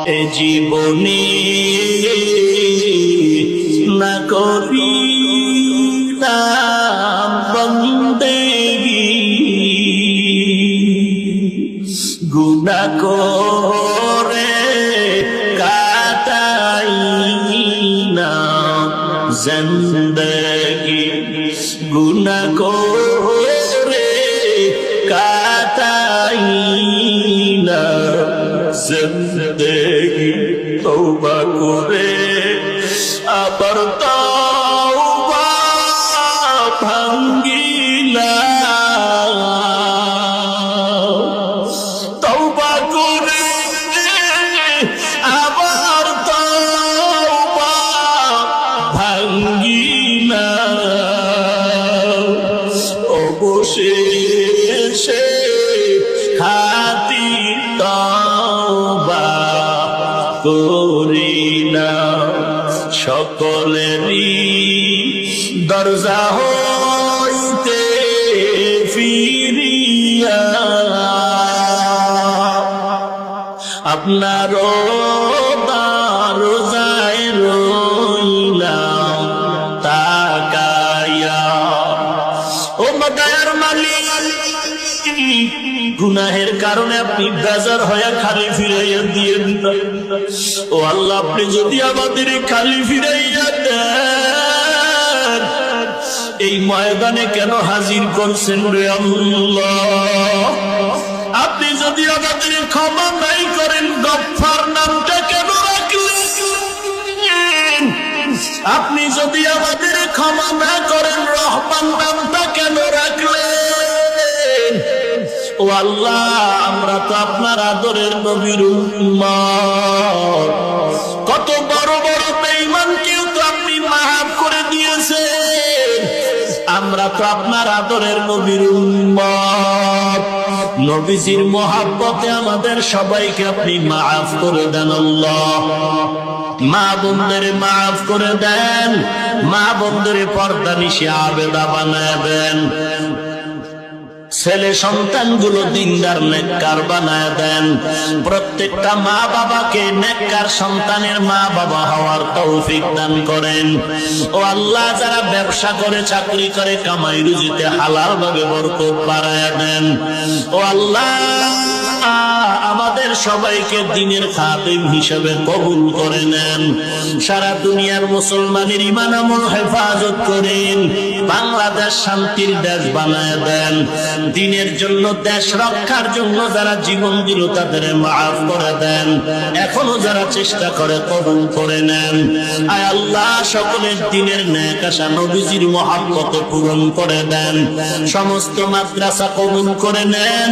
এ জীবনে না করিতাম বন্দেগি গুনাহ করে কাটাই না জিন্দেগি গুনাহ করে কাটাই না জিন্দেগি তওবা করে আবার তওবা ভাঙ্গিলাম তওবা করে আবার তওবা ভাঙ্গিলাম অবশেষে খাতির তওবা করিলাম সকলেরই দরজা হইতে ফিরিয়া আপনার দরজায় রইলাম তাকায়া ও মাদার মালিক গুনাহের কারণে আপনি বেজার হয়ে খালি ফিরাইয়া দিয়ে দিতেন ও আল্লাহ আপনি যদি আমাদের খালি ফিরাইয়া দেন এই ময়দানে কেন হাজির করছেন রে আল্লাহ আপনি যদি আমাদের ক্ষমা নাই করেন গফফার নামটা কেন রাখলেন আপনি যদি আমাদের ক্ষমা না করেন রহমান নামটা কেন রাখলেন ও আল্লাহ আমরা তো আপনার আদরের নবীর উম্মত কত বড় বড় বেঈমানকেও তো আপনি মাফ করে দিয়েছেন আমরা তো আপনার আদরের নবীর উম্মত নবীজির মহব্বতে আমাদের সবাইকে আপনি মাফ করে দেন আল্লাহ মা বোনদের মাফ করে দেন মা বোনদের পর্দা নিশে আবেদা বানায় দেন ছেলে সন্তানগুলো দিনদার নেককার বানায় দেন প্রত্যেকটা মা বাবাকে নেককার সন্তানের মা বাবা হওয়ার তৌফিক দান করেন ও আল্লাহ যারা ব্যবসা করে চাকরি করে কামাই রুজিতে হালাল ভাবে বরকত বাড়ায় দেন ও আল্লাহ আমাদের সবাইকে দ্বীনের খাদেম হিসেবে কবুল করে নেন সারা দুনিয়ার মুসলমানের ঈমান আমল হেফাজত করেন বাংলাদেশ শান্তির দেশ বানায় দেন দ্বীনের জন্য দেশ রক্ষার জন্য যারা জীবন দিল তাদের মাফ করে দেন এখনো যারা চেষ্টা করে কবুল করে নেন আয় আল্লাহ সকলের দ্বীনের নেক আশা নবীজির মহব্বতে পূরণ করে দেন সমস্ত মাদ্রাসা কবুল করে নেন।